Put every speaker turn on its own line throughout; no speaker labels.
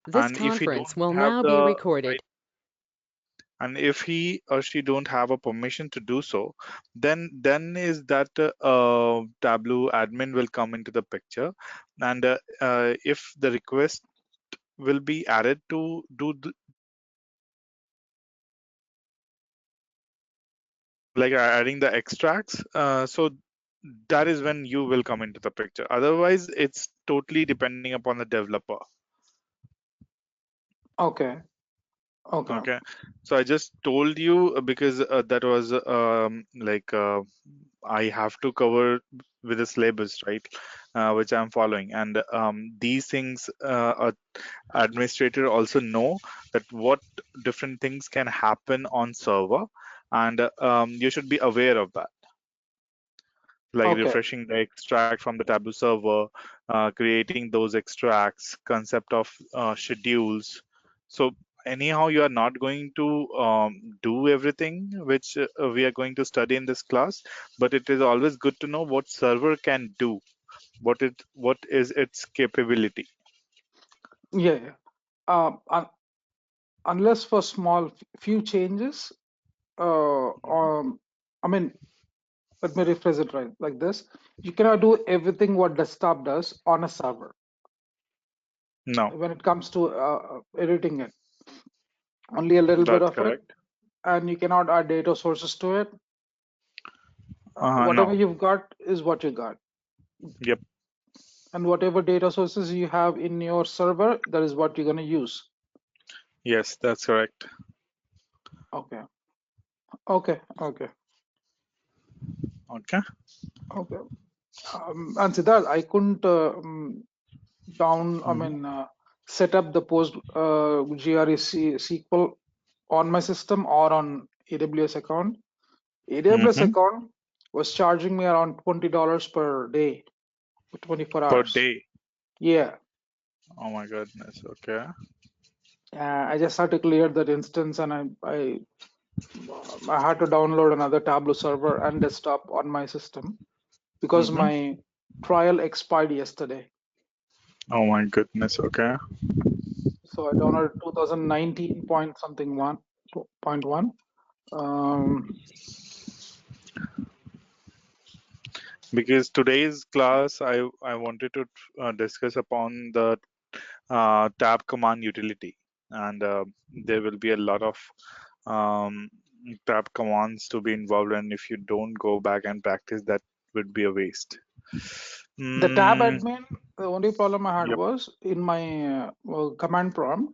This
And if he
conference
don't
will
have
now be
the
recorded.
right, and if he or she don't have a permission to do so, then is that Tableau admin will come into the picture, and if the request will be added to do like adding the extracts, so that is when you will come into the picture. Otherwise, it's totally depending upon the developer.
Okay. Okay.
Okay, so I just told you because that was I have to cover with the syllabus, right? Which I'm following, and these things administrator also know that what different things can happen on server, and you should be aware of that, like
Okay.
refreshing the extract from the Tableau server, creating those extracts, concept of schedules. So anyhow, you are not going to do everything which we are going to study in this class, but it is always good to know what server can do, what is its capability.
Yeah. Yeah. Unless for small few changes, I mean, let me rephrase it right like this. You cannot do everything what desktop does on a server
No,
when it comes to editing it. Only a little bit
that's
of it,
correct.
and you cannot add data sources to it.
No.
Whatever you've got is what you got.
Yep.
And whatever data sources you have in your server, that is what you're going to use.
Yes, that's correct.
Okay. Okay. Okay.
Okay.
Okay. And Siddharth, I couldn't
Mhm.
set up the post GRE SQL on my system or on AWS account. AWS
Mhm.
account was charging me around $20 per day for 24
Per
hours.
day.
Yeah.
Oh my goodness. Okay.
I just had to clear that instance, and I had to download another Tableau server and desktop on my system because
Mhm.
my trial expired yesterday.
Oh my goodness. Okay.
So I downloaded 2019 point something one point one. Um,
Because today's class, I wanted to discuss upon the tab command utility, and there will be a lot of um, tab commands to be involved, and if you don't go back and practice, that would be a waste.
the tab
Mm,
admin, the only problem I had
yep.
was in my command prompt,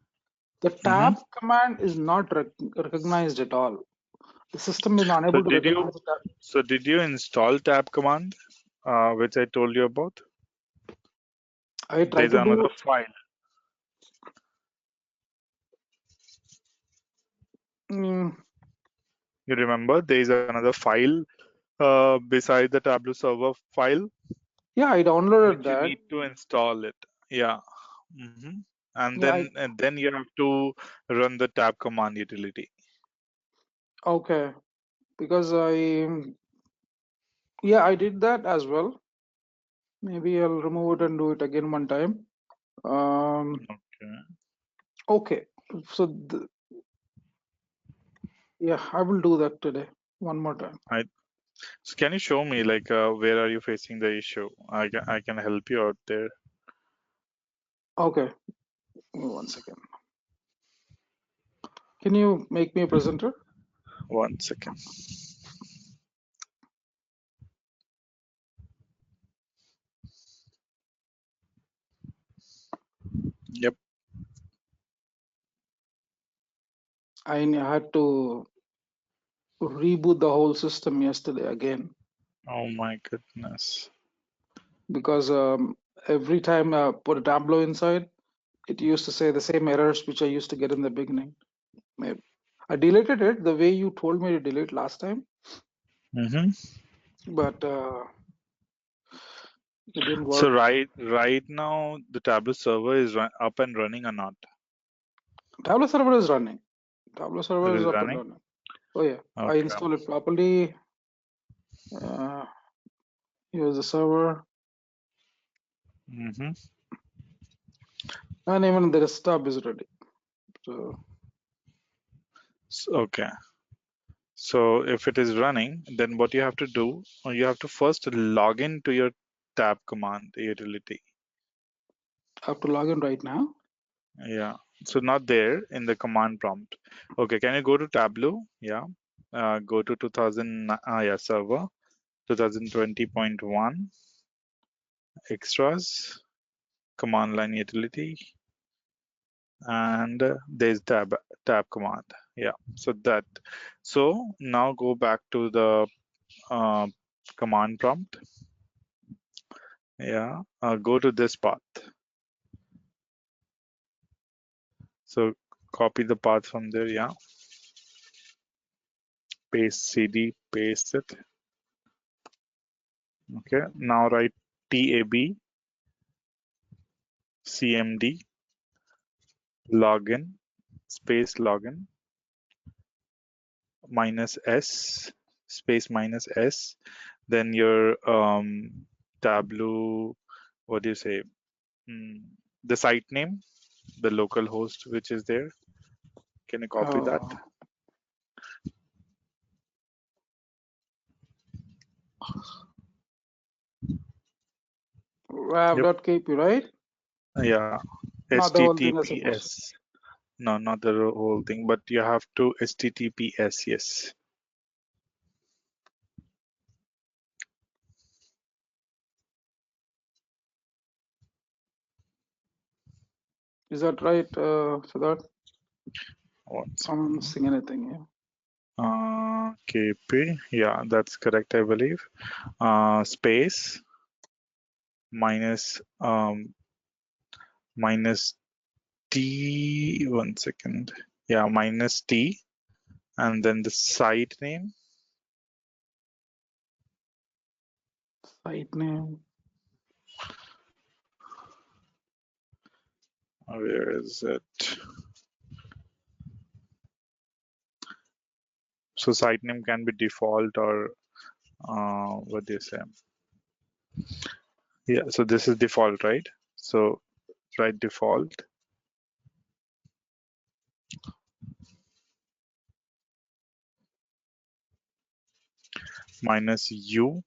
the
Hmm.
tab command is not recognized at all. The system is
So
unable to
did you
recognize it.
so did you install tab command, which I told you about?
I tried
There's
to
another
do.
file.
Mm,
You remember there's another file beside the Tableau server file,
yeah, I downloaded
which you
that.
need to install it. Yeah. And
Yeah,
then you have to run the tab command utility.
okay, because I did that as well. Maybe I'll remove it and do it again one time. Um,
Okay.
okay, so yeah, I will do that today one more time.
I, so can you show me like where are you facing the issue? I can help you out there.
Okay, give me 1 second. Can you make me a presenter?
1 second. Yep.
I had to reboot the whole system yesterday again
Oh my goodness.
because every time I put a Tableau inside, it used to say the same errors which I used to get in the beginning. Maybe I deleted it the way you told me to delete last time,
Mm-hmm.
but it didn't
So
work.
right now the Tableau server is up and running or not?
Tableau server is running. Tableau server
It
is
is
up and
running.
running. Oh yeah, I
Okay.
installed it properly. Uh, Here's the server.
Mm-hmm.
And even the desktop is ready. So
Okay. So if it is running, then what you have to do, you have to first log in to your tab command utility.
I have to log in right now.
Yeah. So not there in the command prompt. Okay. Can you go to Tableau? Yeah. Go to 2000. Yeah. Server 2020.1 extras command line utility, and there's tab command. Yeah. So now go back to the uh, command prompt. Yeah. Go to this path. So copy the path from there. Yeah. Paste cd, paste it. Okay. Now write tab cmd login space login minus s space minus s. Then your Tableau, what do you say? Mm, the site name, the local host which is there. Can you copy that?
Oh,
Yep.
rav.kp, right?
Yeah.
Not the whole thing, I suppose.
HTTPS. No, not the whole thing, but you have to HTTPS. Yes.
Is that right, Siddharth?
One
I'm
second.
missing anything here.
KP. Yeah, that's correct, I believe. Space minus minus T. One second. Yeah, minus T, and then the site name.
Site name.
Where is it? So site name can be default or what do you say? Yeah, so this is default, right? So write default minus U,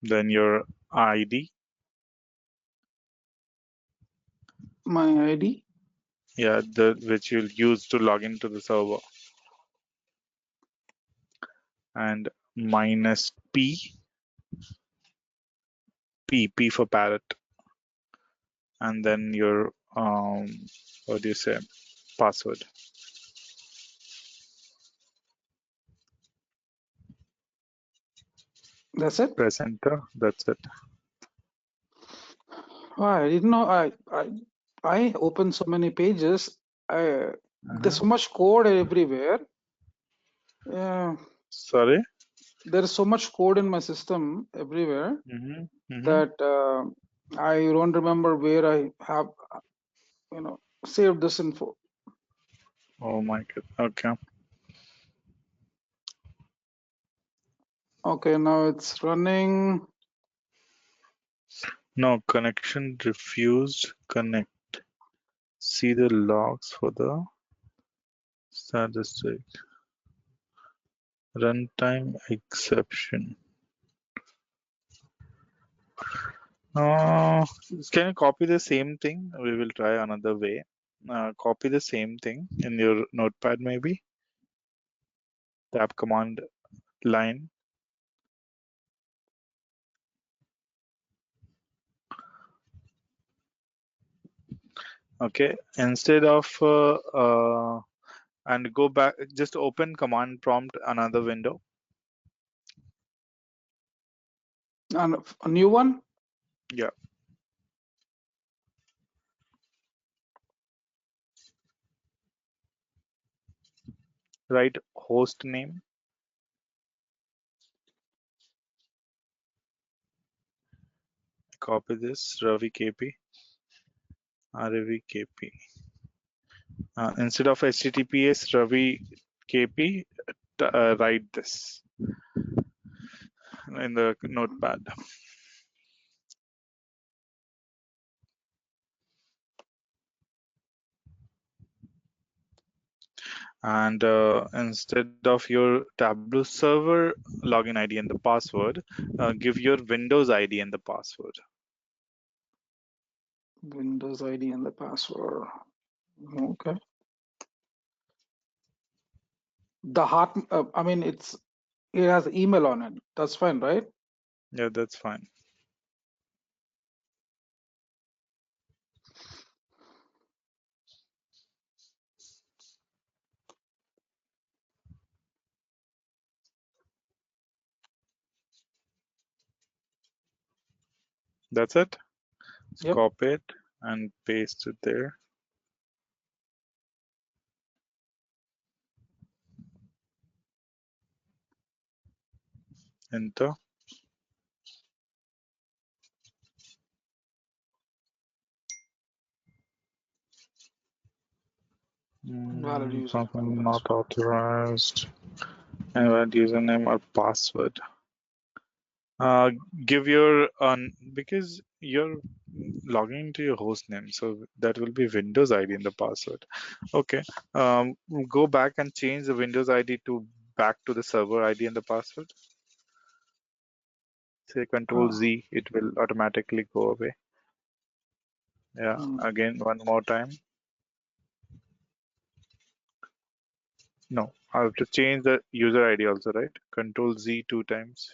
then your ID.
My ID.
Yeah, the which you'll use to log into the server, and minus P for parrot, and then your what do you say? Password.
That's it.
Press enter. That's it.
Oh, I didn't know. I opened so many pages. There's
Uh-huh.
so much code everywhere. Uh,
Sorry.
there is so much code in my system everywhere
Mm-hmm. Mm-hmm.
that I don't remember where I have, saved this info.
Oh my god. Okay.
Okay, now it's running.
No, connection refused. Connect. See the logs for the statistic. Runtime exception. Uh, can you copy the same thing? We will try another way. Copy the same thing in your notepad, maybe. Tab command line. Okay. Instead of and go back, just open command prompt another window.
And a new one.
Yeah. Write host name. Copy this. Ravi KP. Ravi KP. Instead of HTTPS Ravi KP, write this in the notepad. And instead of your Tableau server login ID and the password, give your Windows ID and the password.
Windows ID and the password. Okay. The heart, I mean, it has email on it. That's fine, right?
Yeah, that's fine. That's it. Just
Yep.
copy it and paste it there. Enter.
Valid username and
Something not
password.
authorized. Invalid username or password. Uh, give your because you're logging into your host name, so that will be Windows ID in the password. Okay. Um, Go back and change the Windows ID to back to the server ID and the password. Say Control
Oh,
Z, it will automatically go away. Yeah.
hmm.
Again, one more time. No, I have to change the user ID also, right? Control Z two times.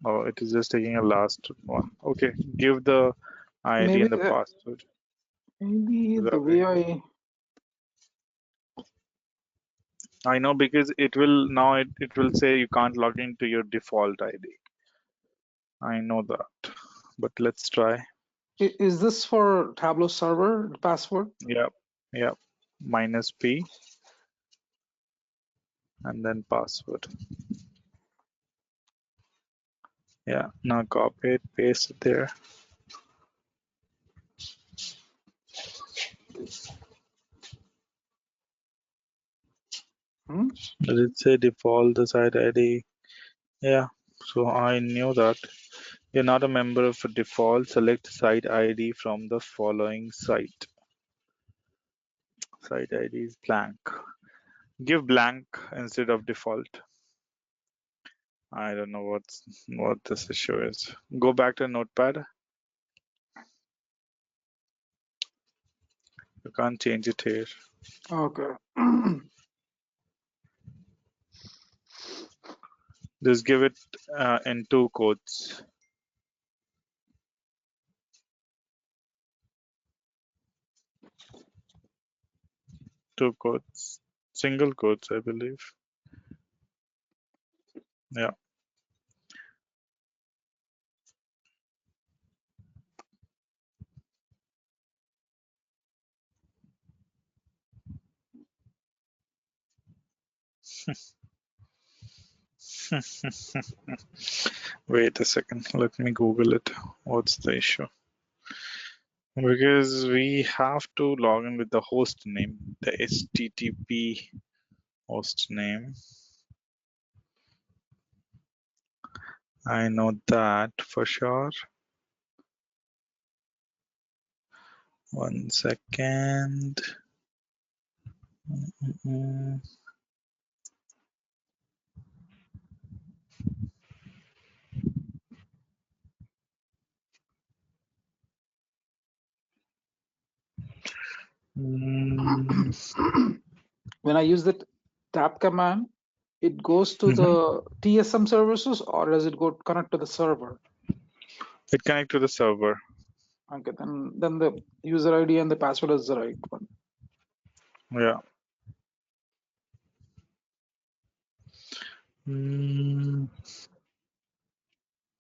Oh, it is just taking a last one. Okay, give the ID
Maybe
and the password.
maybe
Is
the
that way?
way
I know because it will now it will say you can't log into your default ID. I know that. But let's try.
is this for Tableau server the password?
Yep. Yep. Minus P and then password. Yeah. Now copy it, paste it there.
Hmm?
Does it say default the site ID? Yeah. So I knew that. You're not a member of a default. Select site ID from the following site. Site ID is blank. Give blank instead of default. I don't know what this issue is. Go back to Notepad. You can't change it here.
Okay.
Just give it in two quotes. Two quotes. Single quotes, I believe. Yeah. Wait a second. Let me Google it. What's the issue? Because we have to log in with the host name, the HTTP host name. I know that for sure. One second. Mm, mm,
When I use the tap command, it goes to
mhm.
the TSM services, or does it go connect to the server?
It connect to the server.
Okay, then the user ID and the password is the right one.
Yeah. Mm,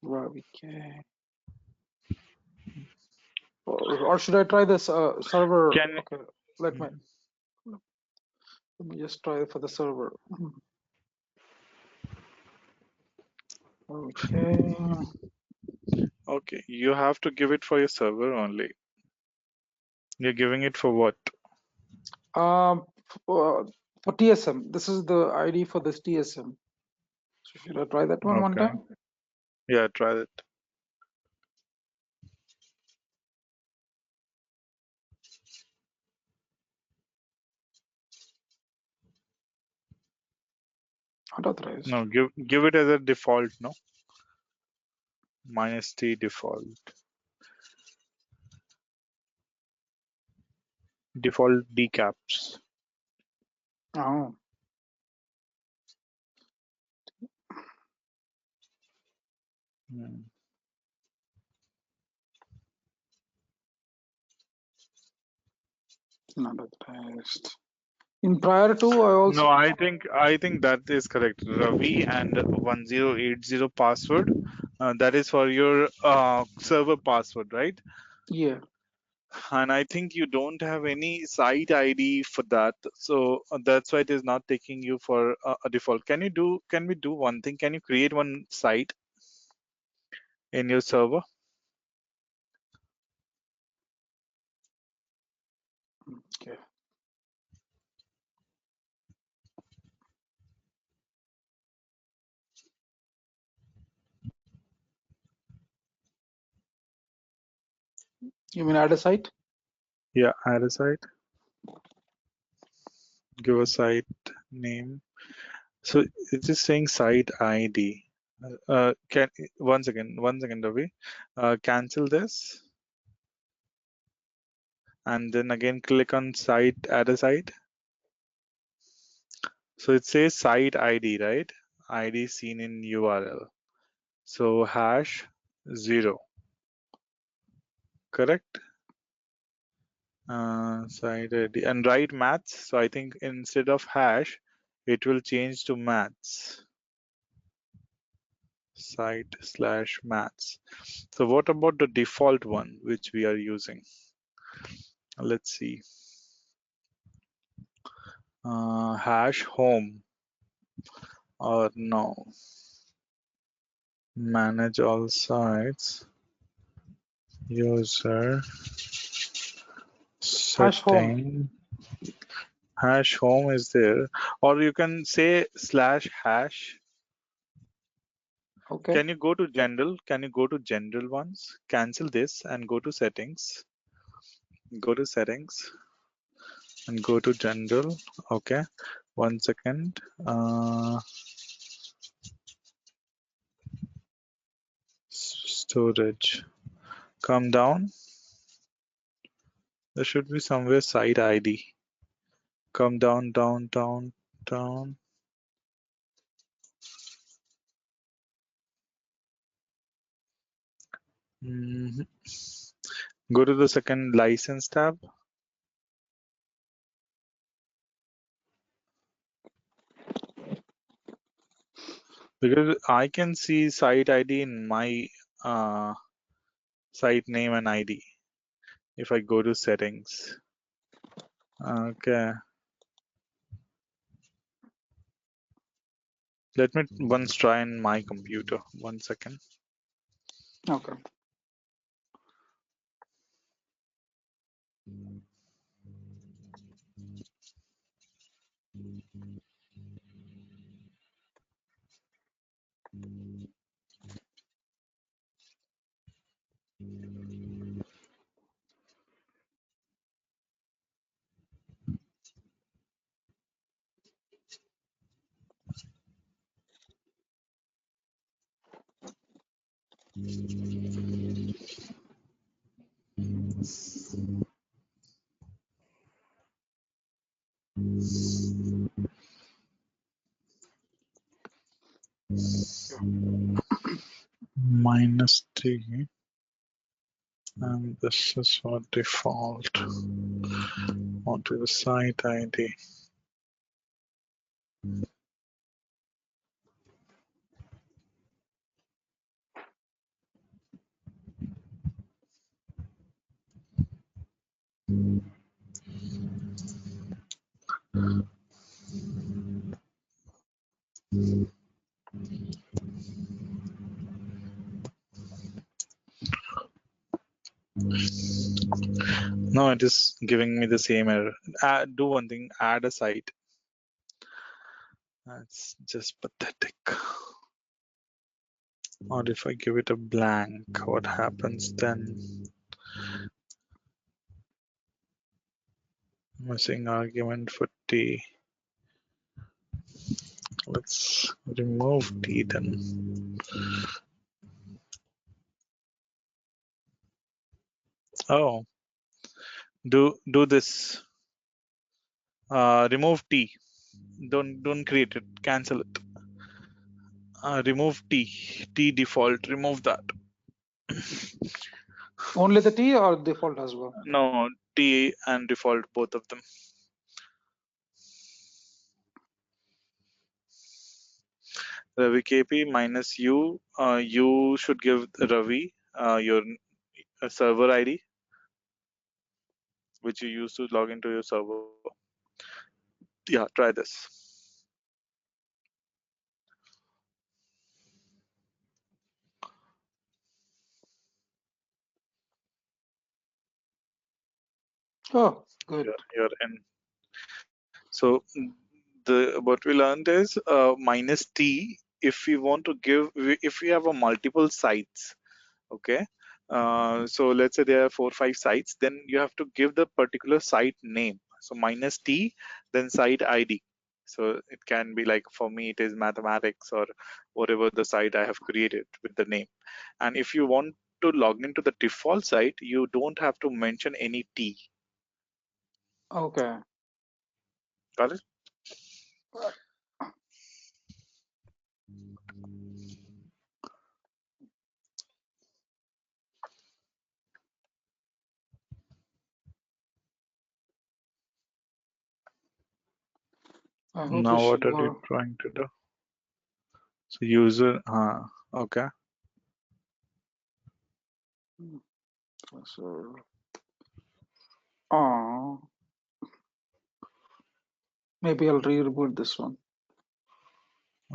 Okay. Or should I try this server?
can
Okay, let me just try for the server. Okay.
okay. You have to give it for your server only. You're giving it for what?
For TSM, this is the ID for this TSM. So should I try that one
Okay.
time?
Yeah, try it.
Not authorized.
No, give it as a default. No, -t default decaps.
Oh,
Hmm.
not authorized. In prior to, I also,
No, I think that is correct. Ravi and 1080 password. That is for your server password, right?
yeah.
And I think you don't have any site ID for that, so that's why it is not taking you for a default. Can we do one thing? Can you create one site in your server?
Okay. You mean add a site?
Yeah, add a site. Give a site name. So it is saying site ID. Can one second, Ravi. Cancel this, and then again click on site, add a site. So it says site ID, right? ID seen in URL. So hash 0, correct? Site ID and write maths. So I think instead of hash, it will change to maths. Site/maths. So what about the default one which we are using? Let's see. Hash home or no? Manage all sites. User
Hash home.
setting. Hash home is there, or you can say /hash.
Okay.
Can you go to general? Can you go to general ones? Cancel this and go to settings. Go to settings and go to general. Okay, 1 second. Storage. Come down. There should be somewhere site ID. Come down, down, down, down. Mhm. Go to the second license tab. Because I can see site ID in my uh, site name and ID if I go to settings. Okay, let me once try in my computer. 1 second.
Okay.
-3, and this is for default. Onto the site ID. No, it is giving me the same error. Do one thing, add a site. That's just pathetic. Or if I give it a blank, what happens then? Missing argument for T. Let's remove T then. Oh, do this. Remove T. Don't create it. Cancel it. Remove T. T default. Remove that.
Only the T or default as well?
No, T and default, both of them. Ravi KP minus U. You should give Ravi your server ID, which you use to log into your server. Yeah, try this.
Oh, good.
You're in. So the what we learned is minus T. If we want to give, if we have a multiple sites, okay. So let's say there are 4 or 5 sites, then you have to give the particular site name. So minus T, then site ID. So it can be like, for me it is mathematics or whatever the site I have created with the name. And if you want to log into the default site, you don't have to mention any T.
Okay.
Got it?
I hope
Now
this
what
should
are you
work.
trying to do? So user, okay.
So, oh, maybe I'll reboot this one.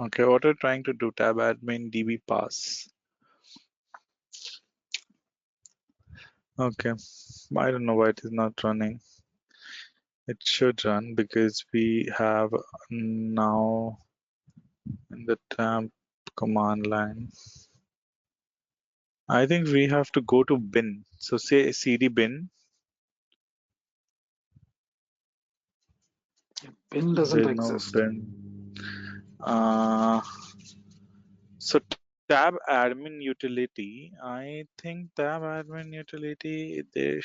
Okay, what are you trying to do? Tab admin db pass. Okay, I don't know why it is not running. It should run because we have now in the tab command line. I think we have to go to bin. So say cd bin.
Bin doesn't
There's no
exist.
bin. Uh, so tab admin utility. I think tab admin utility. There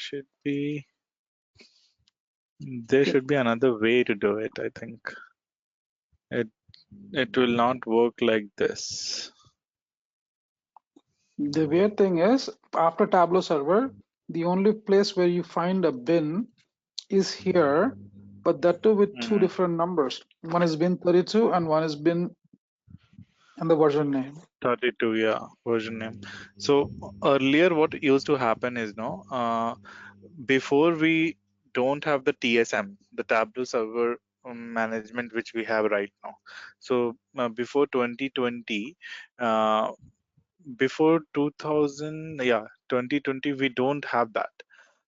Okay.
should be another way to do it. I think it it will not work like this.
The weird thing is, after Tableau server, the only place where you find a bin is here, but that too with two
Mhm.
different numbers. One is bin 32 and one is bin and the version name.
32, yeah, version name. So earlier, what used to happen is, no, before we don't have the TSM, the Tableau server management, which we have right now. So before 2020, uh, before 2000, yeah, 2020, we don't have that.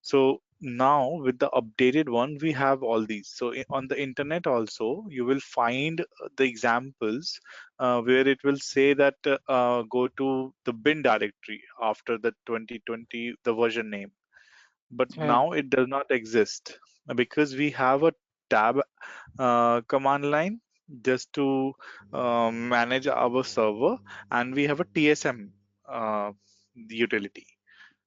So now with the updated one, we have all these. So on the internet also, you will find the examples where it will say that go to the bin directory after the 2020, the version name. But
Okay.
now it does not exist because we have a tab command line just to manage our server, and we have a TSM uh, utility.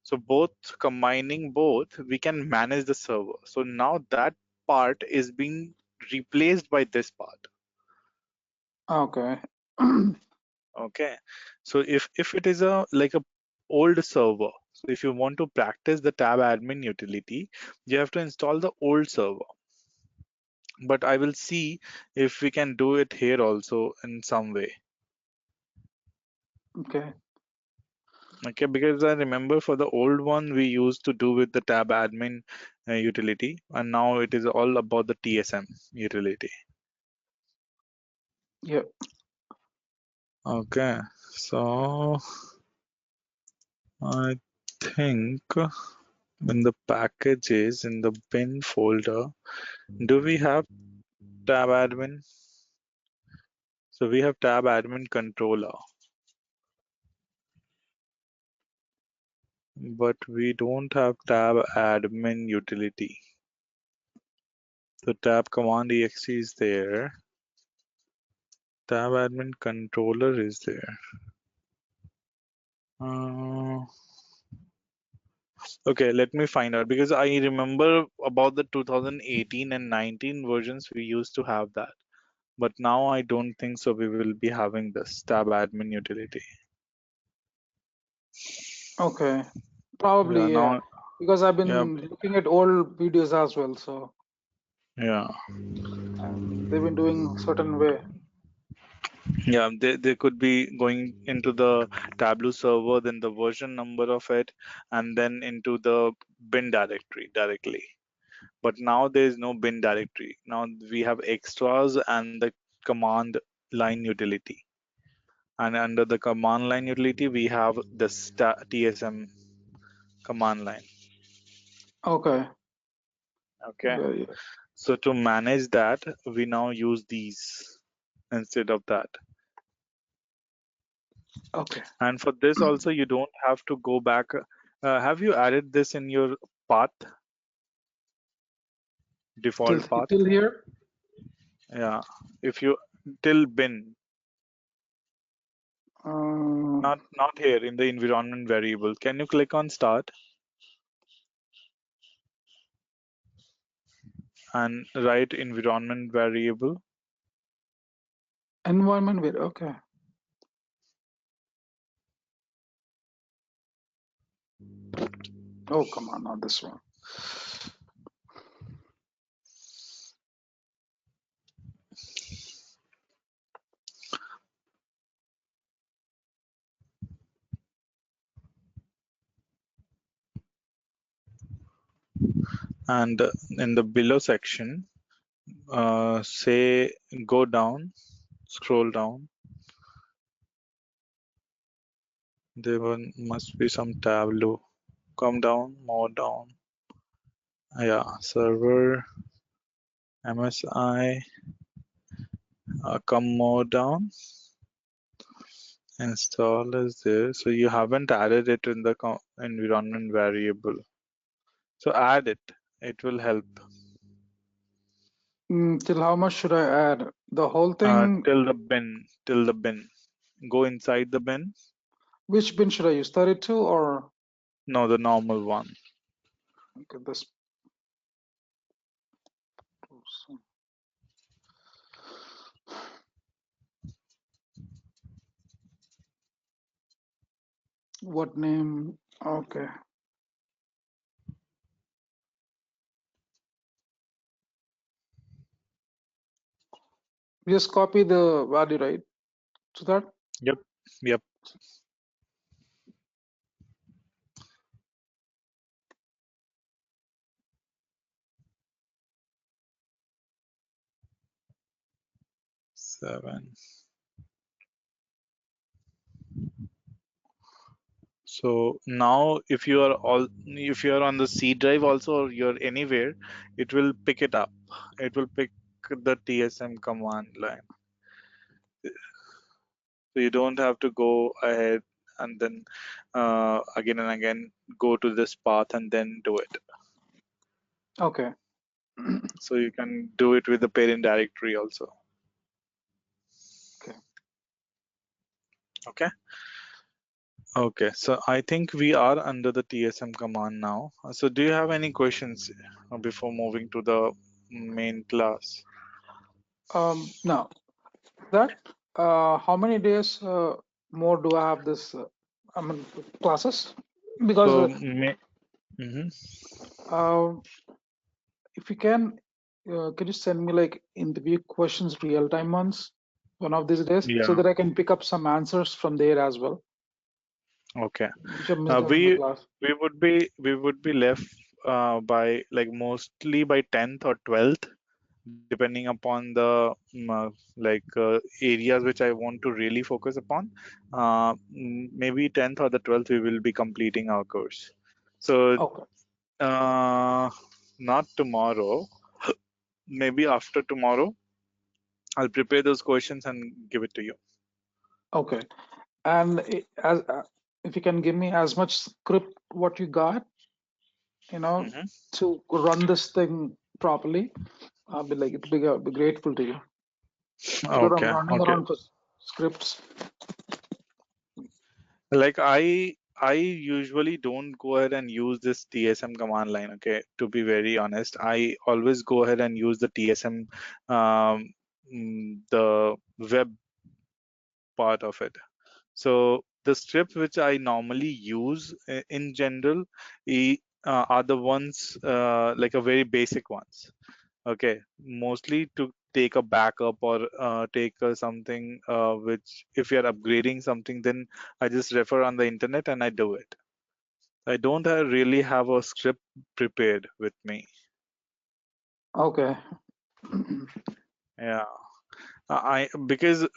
So both, combining both, we can manage the server. So now that part is being replaced by this part.
Okay.
Okay. So if it is a like a old server, so if you want to practice the tab admin utility, you have to install the old server. But I will see if we can do it here also in some way.
Okay.
Okay, because I remember for the old one we used to do with the tab admin utility, and now it is all about the TSM utility.
Yeah.
Okay, so I think in the packages in the bin folder, do we have tab admin? So we have tab admin controller, but we don't have tab admin utility. The tab command exe is there. Tab admin controller is there. Uh, okay, let me find out because I remember about the 2018 and 19 versions we used to have that. But now I don't think so. We will be having this tab admin utility.
Okay,
Yeah,
probably, yeah.
now,
Because I've
yeah,
been looking at old videos as well, so
yeah,
and they've been doing certain way.
yeah. They could be going into the Tableau server, then the version number of it, and then into the bin directory directly. But now there is no bin directory. Now we have extras and the command line utility. And under the command line utility, we have the TSM command line.
Okay,
Okay.
yeah.
So to manage that, we now use these instead of that.
Okay.
And for this also, you don't have to go back. Have you added this in your path,
Till
default path?
till here.
Yeah. If you till bin,
Uh,
not here in the environment variable. Can you click on start and write environment variable?
Environment with okay. Oh, come on, not this one.
And in the below section, say go down, scroll down. Must be some Tableau. Come down, more down. Yeah, server, MSI. Come more down. Install is there. So you haven't added it in the environment variable. So add it. It will help.
Till how much should I add? The whole thing.
Till the bin. Till the bin. Go inside the bin.
Which bin should I use? 32 or
No, the normal one.
okay, this? What name? Okay. Just copy the value, right? So that
Yep. Yep. Seven. So now if you are on the C drive also or you're anywhere, it will pick it up. It will pick the TSM command line. So you don't have to go ahead and then again and again go to this path and then do it.
okay.
So you can do it with the parent directory also.
Okay.
Okay. Okay. So I think we are under the TSM command now. So do you have any questions before moving to the main class?
Now that how many days more do I have this? I mean classes because
So
uh, if you can you send me like interview questions, real time ones, one of these days, so
yeah.
that I can pick up some answers from there as well,
Okay.
which I missed
Uh,
out in the
we
class.
we would be left by like mostly by 10th or 12th, depending upon the areas which I want to really focus upon. Maybe 10th or the 12th we will be completing our course. So
Okay,
not tomorrow, maybe after tomorrow, I'll prepare those questions and give it to you.
okay. And as if you can give me as much script what you got, you know,
Mhm.
to run this thing properly, I'll be like, it'll be grateful to you. Because I'm
Okay,
running
okay.
around for scripts.
Like I usually don't go ahead and use this TSM command line. Okay, to be very honest, I always go ahead and use the TSM, um, the web part of it. So the scripts which I normally use in general are the ones like a very basic ones. Okay, mostly to take a backup or take something which if you're upgrading something, then I just refer on the internet and I do it. I don't really have a script prepared with me.
Okay.
Yeah, I because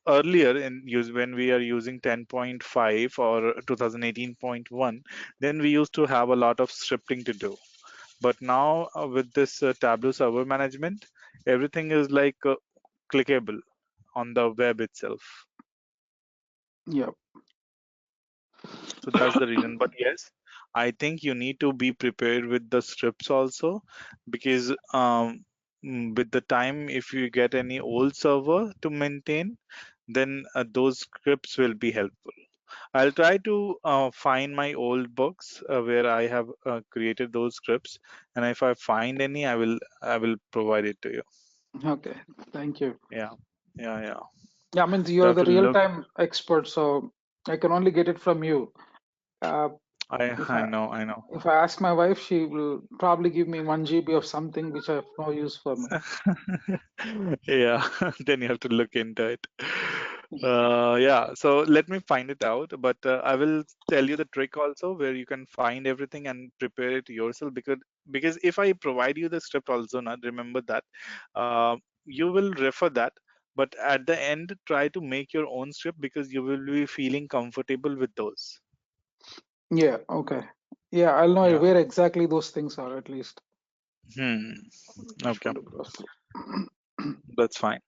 earlier in use when we are using 10.5 or 2018.1, then we used to have a lot of scripting to do. But now with this Tableau server management, everything is like clickable on the web itself.
Yep.
So that's the reason. But yes, I think you need to be prepared with the scripts also, because with the time, if you get any old server to maintain, then those scripts will be helpful. I'll try to find my old books where I have created those scripts, and if I find any, I will provide it to you.
Okay. Thank you.
Yeah, yeah, yeah.
Yeah, I mean,
You
you're
have
the
to look.
real-time expert, so I can only get it from you. Uh,
I
if
I
I
know, I know.
if I ask my wife, she will probably give me 1 GB of something which I have no use for me.
Yeah, then you have to look into it. Yeah, so let me find it out, but I will tell you the trick also where you can find everything and prepare it yourself, because if I provide you the script also, not remember that you will refer that, but at the end try to make your own script because you will be feeling comfortable with those.
Yeah, okay. Yeah, I'll know
Yeah.
where exactly those things are at least.
Hmm.
Which
Okay,
one to go through.
that's fine.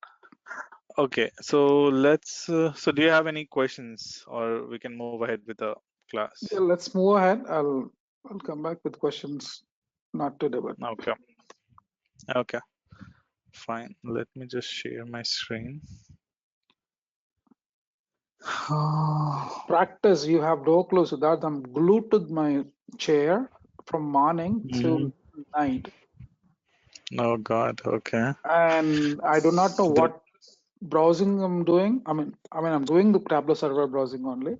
Okay, so so do you have any questions or we can move ahead with the class?
Yeah, let's move ahead. I'll come back with questions not to debate.
Okay, okay, fine. Let me just share my screen.
Practice, you have no clue. So that I'm glued to my chair from morning
Mhm.
till night,
Oh God, okay.
and I do not know
That
what browsing I'm doing. I mean, I'm doing the Tableau server browsing only,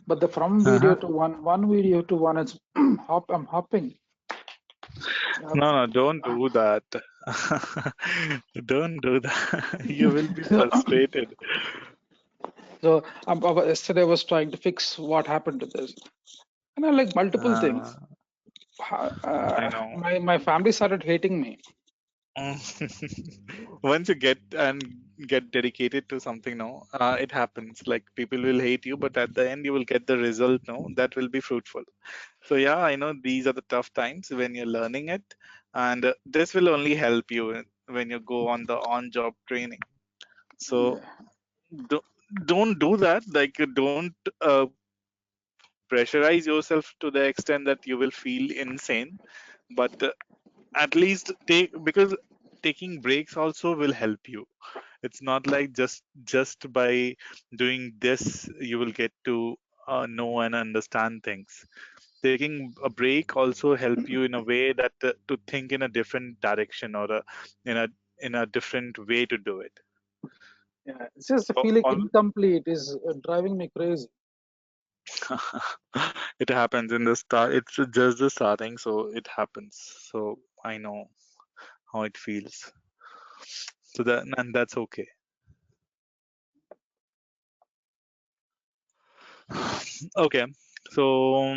but the from video
uh-huh.
to one video to one, it's I'm hopping.
No,
That's
no, don't do that. Don't do that. You will be frustrated.
so yesterday I was trying to fix what happened to this, and I like multiple
Uh,
things.
I know.
My family started hating me.
Once you get dedicated to something, no, it happens. Like people will hate you, but at the end you will get the result, no, that will be fruitful. So yeah, I know these are the tough times when you're learning it, and this will only help you when you go on the on-job training. So
Yeah,
don't don't do that. Like don't pressurize yourself to the extent that you will feel insane, but at least take, because taking breaks also will help you. It's not like just by doing this you will get to know and understand things. Taking a break also help you in a way that to think in a different direction, or in a in a different way to do it.
yeah. It's just
So
feeling
all
incomplete is driving me crazy.
it happens in the start. It's just the starting, so it happens. So I know how it feels. So that, and that's okay. Okay. So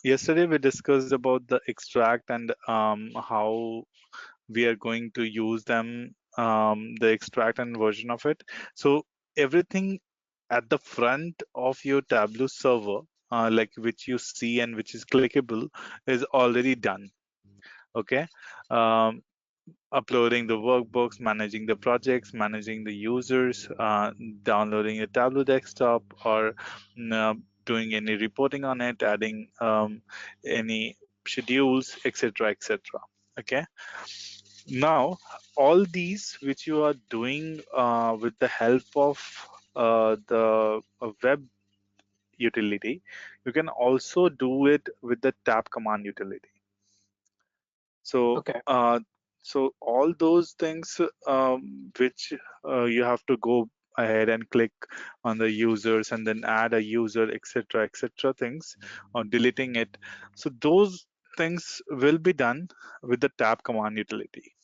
yesterday we discussed about the extract and how we are going to use them, the extract and version of it. So everything at the front of your Tableau server, like which you see and which is clickable, is already done. Okay. Um, Uploading the workbooks, managing the projects, managing the users, downloading a Tableau desktop, or doing any reporting on it, adding any schedules, etc., etc. Okay. Now, all these which you are doing with the help of the web utility, you can also do it with the tab command utility. So,
Okay.
so all those things which you have to go ahead and click on the users and then add a user, etc., things, or deleting it. So those things will be done with the tab command utility.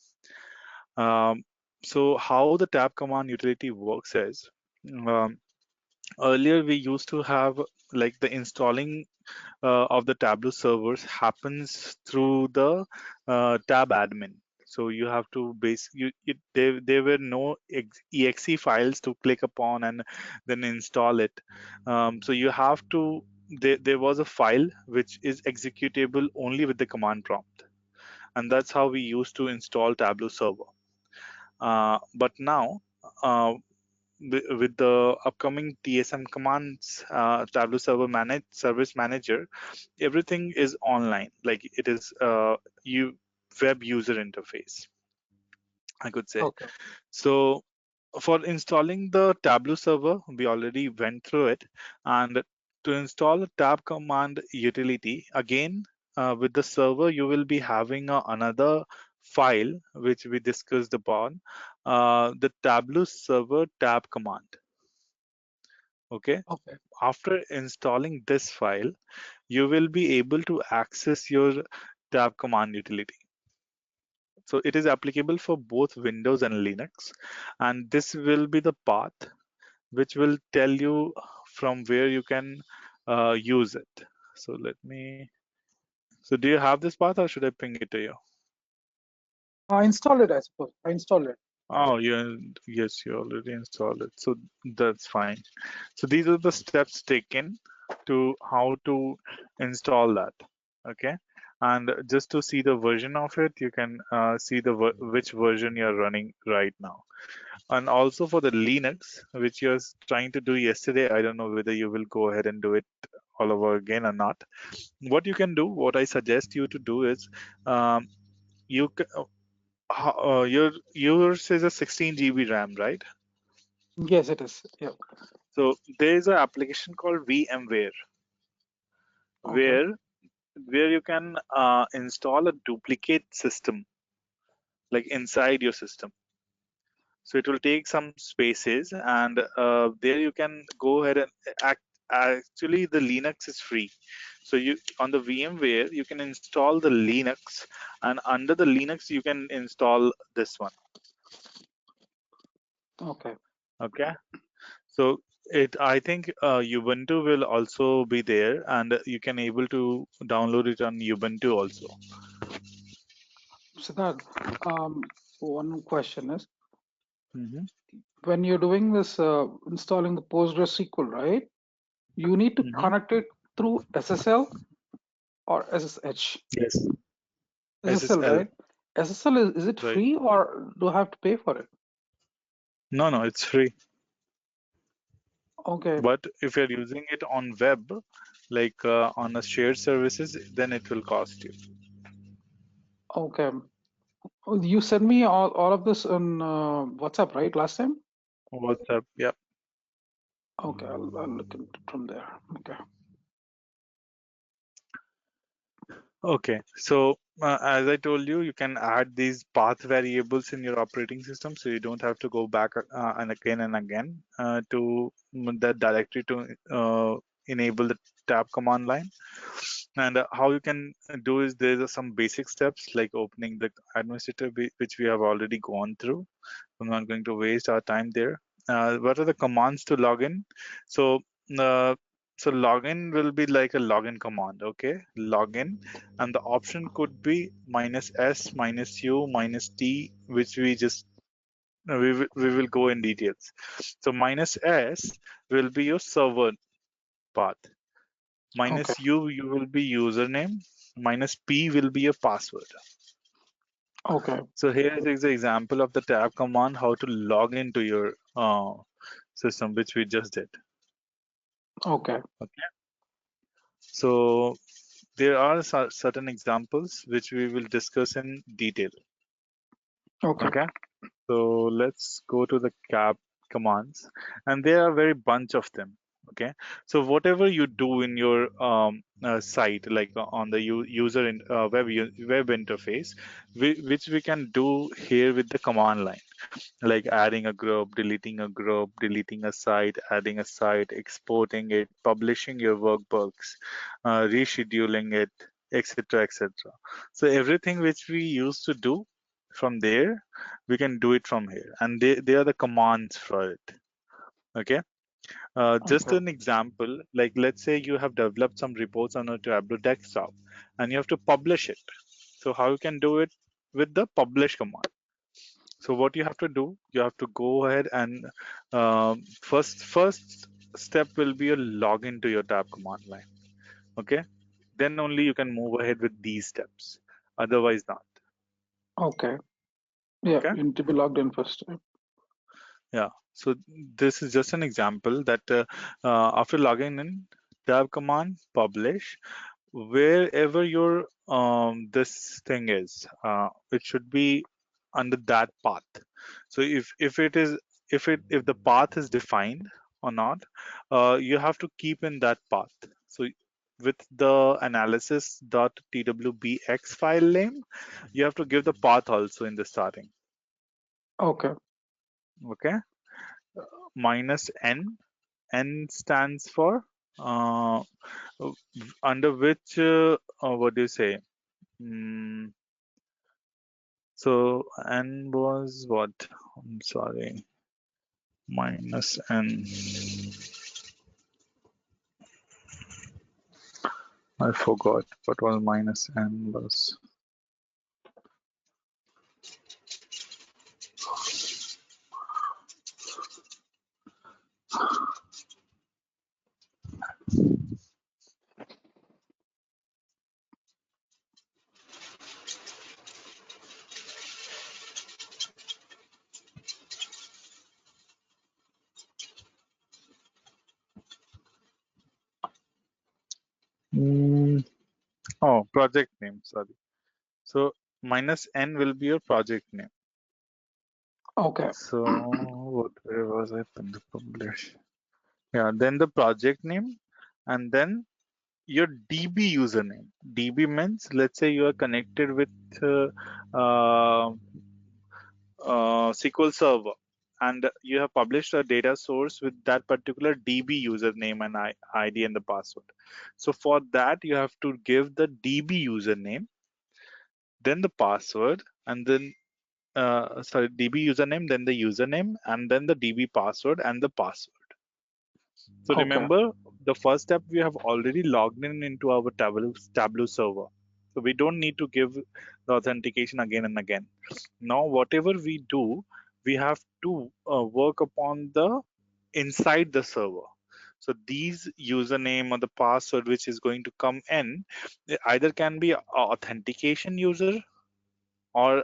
Um, so how the tab command utility works is, um, earlier we used to have like the installing of the Tableau servers happens through the tab admin. So you have to there were no exe files to click upon and then install it. So you have to there was a file which is executable only with the command prompt, and that's how we used to install Tableau server. But now, with the upcoming TSM commands, Tableau Server Manage Service Manager, everything is online. Like it is you web user interface, I could say.
Okay.
So for installing the Tableau server, we already went through it, and to install a tab command utility again with the server, you will be having another file which we discussed upon, the Tableau server tab command. Okay,
Okay.
after installing this file, you will be able to access your tab command utility. So it is applicable for both Windows and Linux, and this will be the path which will tell you from where you can use it. So let me. So do you have this path, or should I ping it to you?
I installed it, I suppose. I installed it.
Oh, yes, you already installed it. So that's fine. So these are the steps taken to how to install that. Okay. And just to see the version of it, you can see the which version you're running right now. And also for the Linux, which you're trying to do yesterday, I don't know whether you will go ahead and do it all over again or not. What you can do, what I suggest you to do is, um, you yours is a 16 GB RAM, right?
Yes, it is. Yeah.
So there is an application called VMware
Okay.
where you can install a duplicate system like inside your system. So it will take some spaces, and there you can go ahead and actually the Linux is free. So you on the VMware you can install the Linux, and under the Linux you can install this one.
Okay.
Okay. So I think Ubuntu will also be there, and you can able to download it on Ubuntu also.
So that one question is,
Hmm.
when you're doing this installing the PostgreSQL, right? You need to
Hmm.
connect it through SSL or SSH.
Yes.
SSL,
SSL,
right? SSL is it
right?
free or do I have to pay for it?
No, no, it's free.
Okay.
But if you're using it on web, like on a shared services, then it will cost you.
Okay. Oh, you sent me all of this on WhatsApp, right? Last time?
WhatsApp, yeah.
Okay, I'll look into from there. Okay.
Okay, so as I told you, you can add these path variables in your operating system, so you don't have to go back and again to that directory to enable the tab command line. And how you can do is there are some basic steps like opening the administrator, which we have already gone through. I'm not going to waste our time there. What are the commands to log in? So, uh, so login will be like a login command. Okay, login, and the option could be -s, -u, -t, which we just we will go in details. So -s will be your server path.
Okay.
-u you will be username. -p will be your password.
Okay.
So here is the example of the tab command, how to log into your system, which we just did.
Okay.
Okay. So there are certain examples which we will discuss in detail.
Okay.
Okay. So let's go to the cap commands, and there are very bunch of them. Okay, so whatever you do in your site, like on the user web interface, which we can do here with the command line, like adding a group, deleting a site, adding a site, exporting it, publishing your workbooks, rescheduling it, etc., etc. So everything which we used to do from there, we can do it from here, and they are the commands for it. Okay. Just
Okay.
an example, like let's say you have developed some reports on a Tableau desktop, and you have to publish it. So how you can do it? With the publish command. So what you have to do, you have to go ahead and first step will be a login to your tab command line. Okay, then only you can move ahead with these steps. Otherwise, not.
Okay. Yeah,
Okay.
you need to be logged in first.
Yeah. So this is just an example that after logging in, tab command publish, wherever your this thing is, it should be under that path. So if it is, if the path is defined or not, you have to keep in that path. So with the analysis.twbx file name, you have to give the path also in the starting.
Okay.
Okay. Minus n stands for uh, under which what do you say? Mm, so n was what? I'm sorry. Minus n. I forgot what was minus n was. Mm, oh, project name. Sorry. So minus n will be your project name.
Okay.
So what where was I? Publish. Yeah. Then the project name, and then your DB username. DB means, let's say you are connected with uh, uh, SQL Server, and you have published a data source with that particular DB username and ID and the password. So for that, you have to give the DB username, then the password, and then sorry, DB username, then the username, and then the DB password and the password. So
Okay.
remember, the first step, we have already logged in into our Tableau server. So we don't need to give the authentication again and again. Now, whatever we do, we have to work upon the inside the server. So these username or the password which is going to come in, it either can be a authentication user, or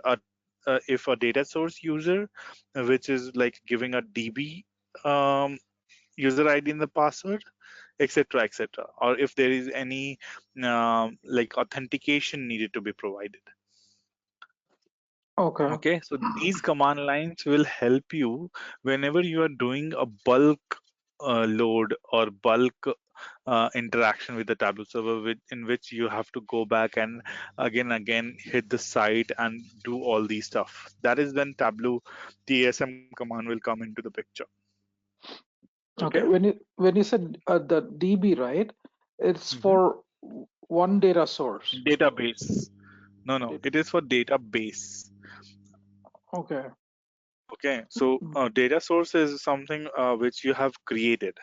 if a data source user, which is like giving a DB user ID in the password, etc., etc., or if there is any like authentication needed to be provided.
Okay.
Okay, so these command lines will help you whenever you are doing a bulk load or bulk interaction with the Tableau server, in which you have to go back and again hit the site and do all these stuff. That is when Tableau TSM command will come into the picture. Okay.
Okay. When you said the DB, right? It's
Hmm.
for one data source.
Database. No,
Data.
it is for database.
Okay.
Okay, so
Mm.
data source is something which you have created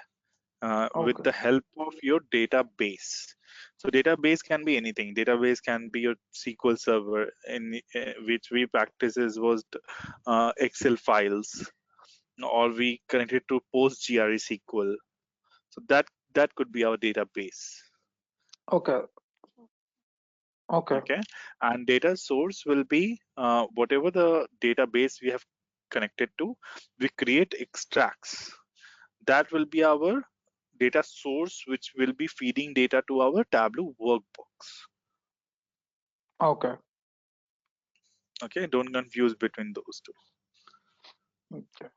with
Okay.
the help of your database. So database can be anything. Database can be your SQL server, in which we practices was Excel files, or we connected to PostgRE SQL. So that could be our database.
Okay. Okay.
Okay, and data source will be whatever the database we have connected to. We create extracts. That will be our data source, which will be feeding data to our Tableau workbooks.
Okay.
Okay, don't confuse between those two.
Okay.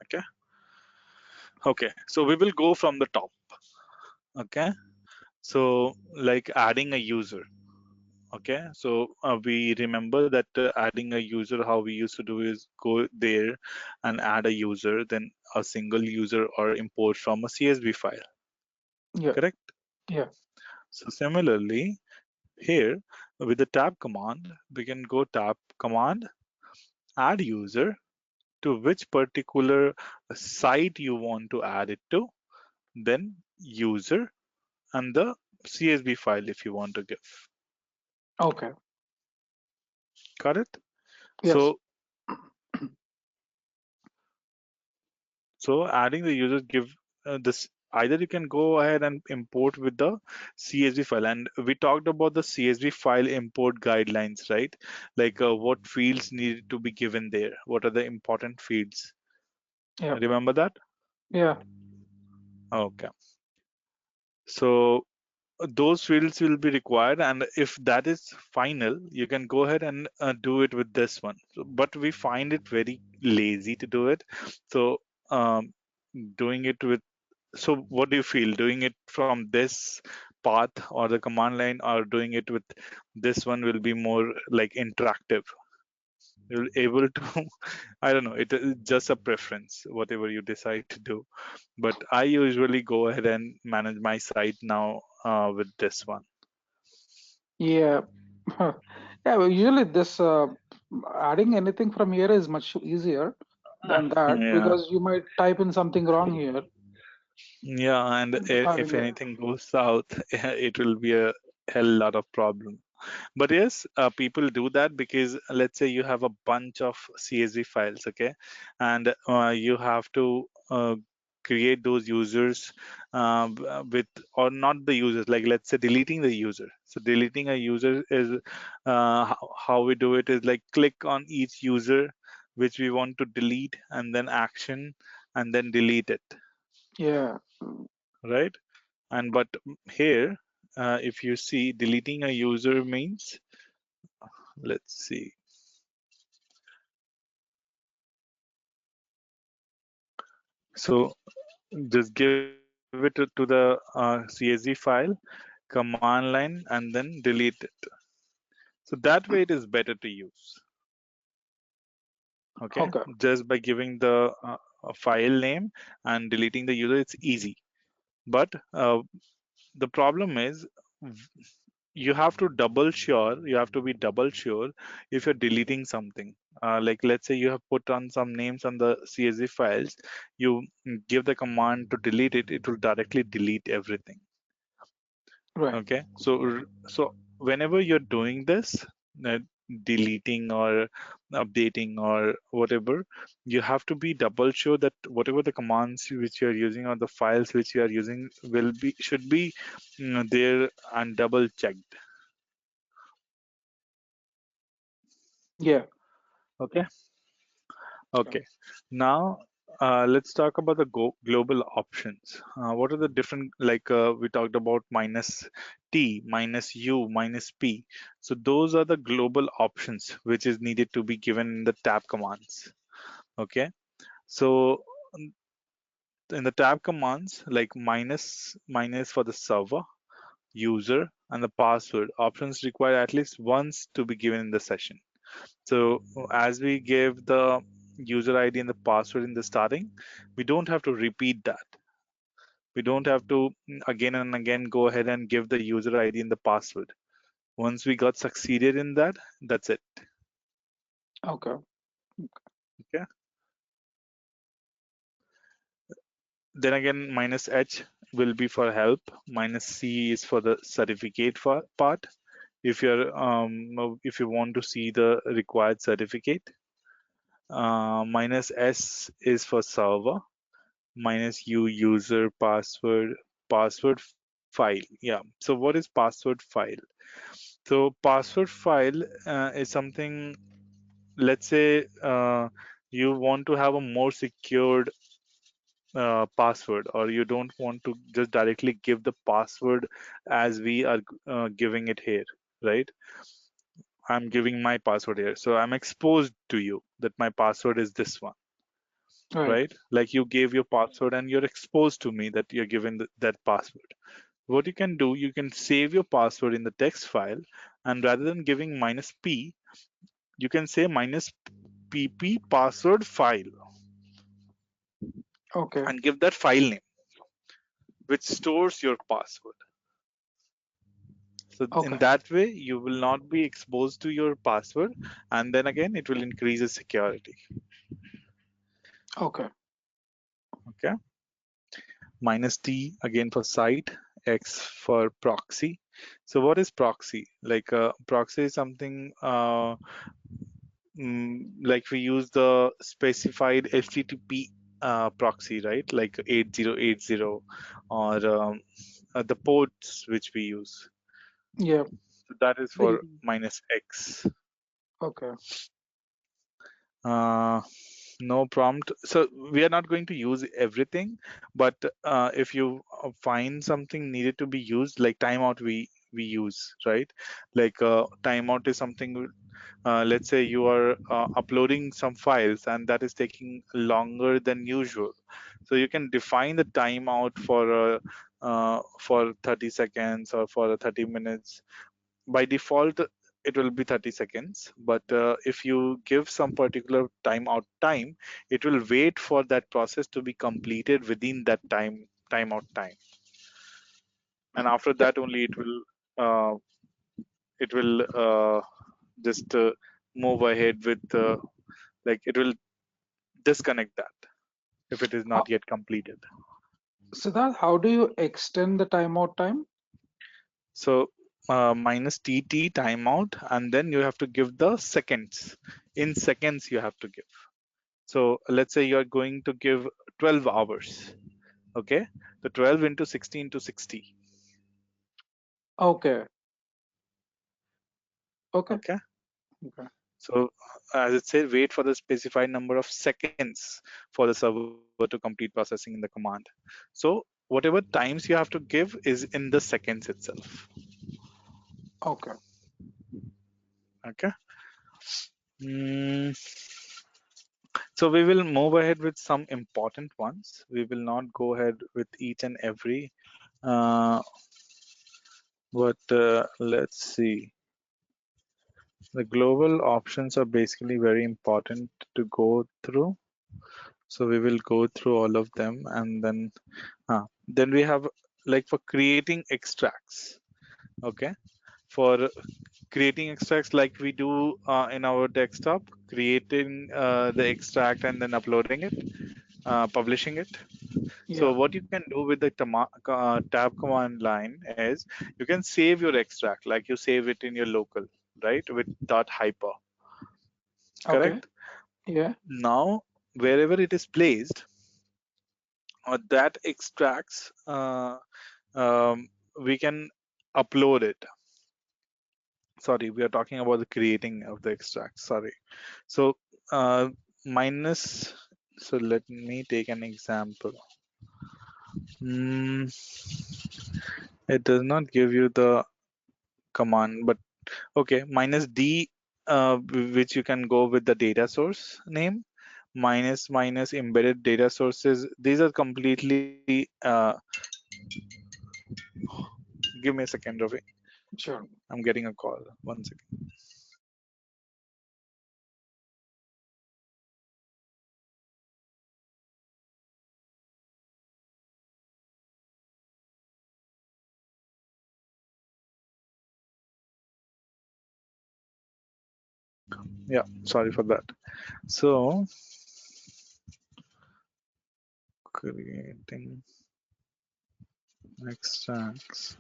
Okay. Okay, so we will go from the top. Okay, so like adding a user. Okay, so we remember that adding a user, how we used to do is go there and add a user, then a single user or import from a CSV file.
Yeah.
Correct.
Yeah.
So similarly here with the tab command, we can go tab command, add user to which particular site you want to add it to, then user and the CSV file if you want to give.
Okay.
Got it?
Yes.
So adding the user give this, either you can go ahead and import with the CSV file. And we talked about the CSV file import guidelines, right? Like what fields needed to be given there. What are the important fields?
Yeah.
Remember that?
Yeah.
Okay. So those fields will be required, and if that is final, you can go ahead and do it with this one. But we find it very lazy to do it. So um, doing it with, so what do you feel, doing it from this path or the command line, or doing it with this one will be more like interactive? You're able to I don't know, it's just a preference, whatever you decide to do. But I usually go ahead and manage my site now with this one.
Yeah. Yeah. Well, usually this adding anything from here is much easier than that
Yeah,
because you might type in something wrong here.
yeah, and if
Having a,
anything goes south, it will be a hell lot of problem. But yes, people do that because let's say you have a bunch of CSV files, okay, and you have to create those users with, or not the users, like let's say deleting the user. So deleting a user is how we do it is like click on each user which we want to delete, and then action, and then delete it,
yeah.
right? And but here, if you see, deleting a user means, let's see. So just give it to the CSV file, command line, and then delete it. So that way it is better to use. Okay,
Okay.
just by giving the a file name and deleting the user, it's easy. But the problem is you have to double sure, you have to be double sure if you're deleting something. Like let's say you have put on some names on the CSV files, you give the command to delete it, it will directly delete everything.
Right.
Okay, so whenever you're doing this, uh, deleting or updating or whatever, you have to be double sure that whatever the commands which you are using or the files which you are using will be, should be there and double checked.
Yeah.
Okay.
Okay.
Okay. Now, let's talk about the global options. What are the different, like we talked about minus T, minus U, minus P. So those are the global options which is needed to be given in the tab commands. Okay. So in the tab commands, like minus for the server, user, and the password, options require at least once to be given in the session. So as we gave the user ID and the password in the starting, we don't have to repeat that. We don't have to again and again go ahead and give the user ID and the password. Once we got succeeded in that, that's it.
Okay.
Okay. Then again, minus H will be for help. Minus C is for the certificate part. If you want to see the required certificate, minus S is for server, minus U user password file. Yeah. So what is password file? So password file is something. Let's say you want to have a more secured password, or you don't want to just directly give the password as we are giving it here, right? I'm giving my password here. So I'm exposed to you that my password is this one,
Right.
right? Like you gave your password and you're exposed to me that you're given that password. What you can do, you can save your password in the text file, and rather than giving minus p, you can say minus pp password file
Okay.
and give that file name which stores your password. So in
Okay.
that way, you will not be exposed to your password, and then again, it will increase the security.
Okay.
Okay. Minus t again for site, x for proxy. So what is proxy? Like proxy is something like we use the specified HTTP proxy, right? Like 8080 or the ports which we use.
Yeah.
So that is
The
for minus x.
okay.
Uh, no prompt. So we are not going to use everything, but if you find something needed to be used, like timeout, we use, right? Like timeout is something. Let's say you are uploading some files and that is taking longer than usual. So you can define the timeout for 30 seconds or for 30 minutes. By default it will be 30 seconds, but if you give some particular time, it will wait for that process to be completed within that timeout time, and after
Yeah.
that only uh, it will just move ahead with like it will disconnect that if it is not
How,
yet completed.
Siddharth, how do you extend the timeout time?
So minus tt timeout, and then you have to give the seconds. In seconds you have to give. So let's say you're going to give 12 hours. Okay. The 12 into 60 into 60.
Okay. Okay.
Okay.
Okay.
So as it said, wait for the specified number of seconds for the server to complete processing in the command. So whatever times you have to give is in the seconds itself.
Okay.
Okay. Mm, so we will move ahead with some important ones. We will not go ahead with each and every, uh, but let's see. The global options are basically very important to go through. So we will go through all of them, and then we have like for creating extracts. Okay. For creating extracts like we do in our desktop, creating the extract and then uploading it, publishing it. So
Yeah.
what you can do with the tab command line is you can save your extract like you save it in your local, right? With dot hyper,
Okay.
correct?
Yeah.
Now, wherever it is placed, that extracts, we can upload it. Sorry, we are talking about the creating of the extract. Sorry. So, minus, so let me take an example. Mm, it does not give you the command, but okay, minus D, which you can go with the data source name, minus embedded data sources. These are completely, give me a second, Ravi.
Sure.
I'm getting a call. One second. Yeah, sorry for that. So, creating extracts.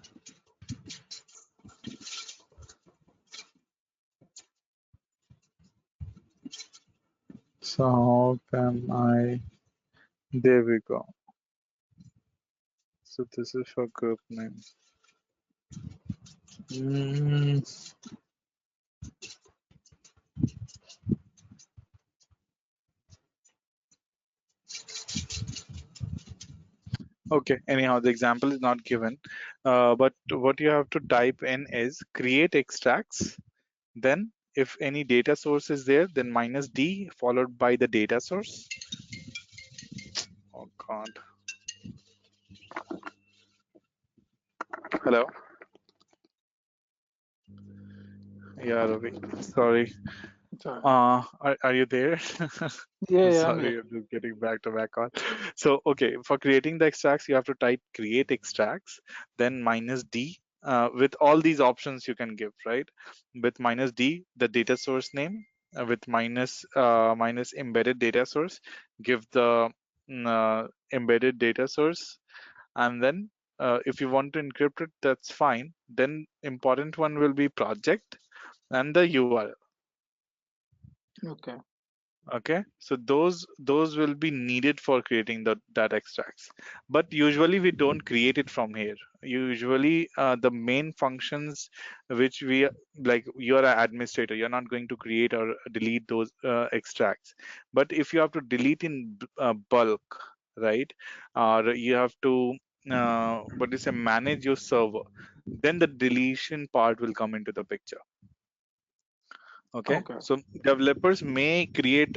So, how can I? There we go. So, this is for group name. Mm, okay, anyhow, the example is not given. But what you have to type in is create extracts Then if any data source is there, then minus D followed by the data source. Oh God. Hello. Yeah, Ravi. Sorry.
Sorry.
Are you there?
Yeah, yeah, I'm here.
Sorry, I'm just getting back to back on. So, okay, for creating the extracts, you have to type create extracts, then minus D. With all these options you can give, right? With minus D, the data source name. With minus embedded data source, give the embedded data source, and then if you want to encrypt it, that's fine. Then important one will be project and the URL.
Okay.
Okay, so those will be needed for creating that extracts, but usually we don't create it from here. Usually the main functions which we like, you're an administrator, you're not going to create or delete those extracts. But if you have to delete in bulk, right, or you have to what is a manage your server, then the deletion part will come into the picture. Okay,
Okay.
so developers may create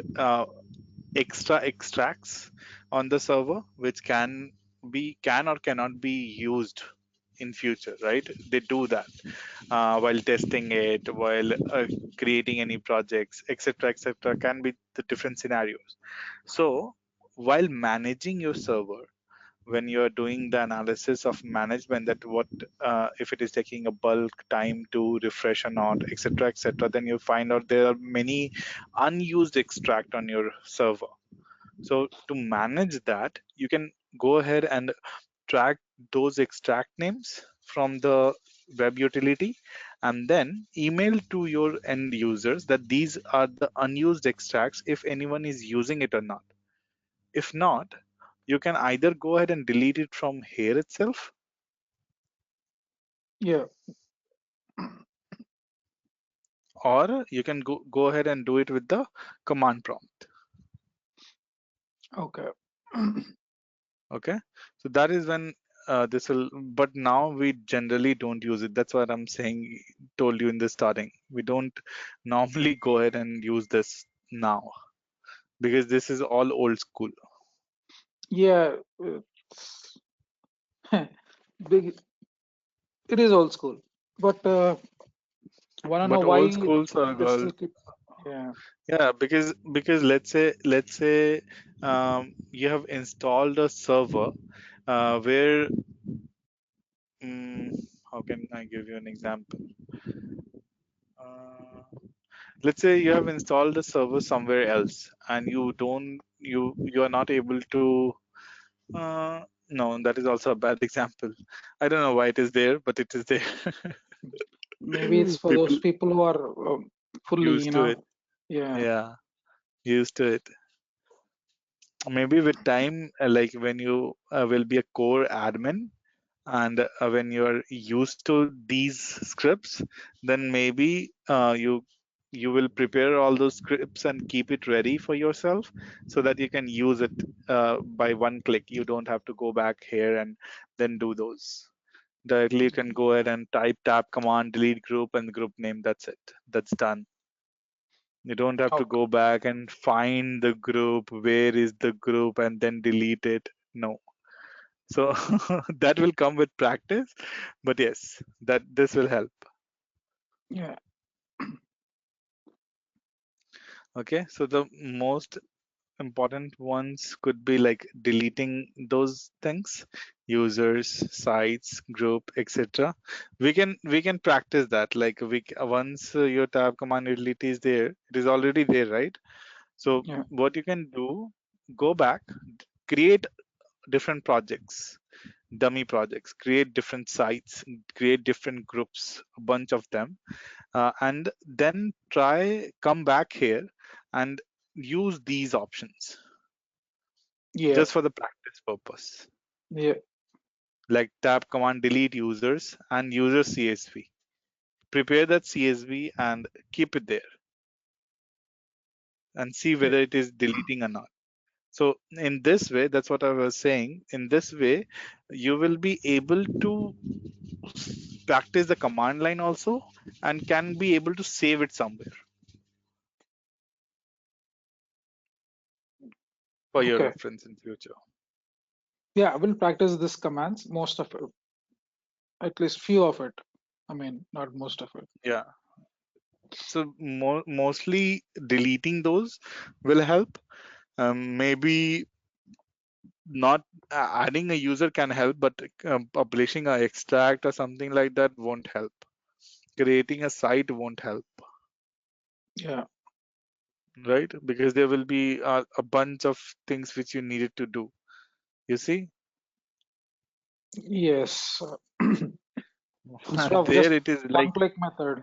extra extracts on the server which can or cannot be used in future, right? They do that while testing it, while creating any projects, etc., etc., can be the different scenarios. So while managing your server, when you're doing the analysis of management, that what if it is taking a bulk time to refresh or not, etc., etc., then you find out there are many unused extract on your server. So to manage that, you can go ahead and track those extract names from the web utility, and then email to your end users that these are the unused extracts if anyone is using it or not. If not, you can either go ahead and delete it from here itself,
Yeah.
or you can go ahead and do it with the command prompt.
Okay.
Okay, so that is when this will, but now we generally don't use it. That's what I'm saying, told you in the starting, we don't normally go ahead and use this now, because this is all old school.
Yeah. It's big. It is old school. But wanna know
But
why
old schools are
they
well,
still keep? Yeah.
yeah, because let's say you have installed a server where how can I give you an example? Uh, let's say you have installed a server somewhere else and you are not able to no, that is also a bad example. I don't know why it is there, but it is there.
Maybe it's for those
People
people who are fully,
used to it.
yeah,
Yeah, used to it. Maybe with time, like when you will be a core admin, and when you're used to these scripts, then maybe you will prepare all those scripts and keep it ready for yourself, so that you can use it by one click. You don't have to go back here and then do those directly. You can go ahead and type tab command, delete group and group name. That's it, that's done. You don't have to
okay,
go back and find the group, where is the group, and then delete it. No. So that will come with practice, but yes, that this will help.
yeah,
Okay, so the most important ones could be like deleting those things, users, sites, group, etc. We can practice that. Like once your tab command utility is there, it is already there, right? So
yeah,
what you can do, go back, create different projects, dummy projects, create different sites, create different groups, a bunch of them, and then try come back here and use these options
yeah,
just for the practice purpose,
yeah,
like tab command delete users and user CSV. Prepare that CSV and keep it there and see
yeah,
whether it is deleting or not. So in this way, that's what I was saying, in this way you will be able to practice the command line also and can be able to save it somewhere for your
Okay.
reference in future.
Yeah, I will practice this commands, most of it, at least few of it. I mean, not most of it.
Yeah. So mostly deleting those will help. Maybe not adding a user can help, but publishing a extract or something like that won't help. Creating a site won't help,
Yeah.
right? Because there will be a bunch of things which you needed to do. You see,
Yes. Instead of
there
just
it is
one
like,
click method.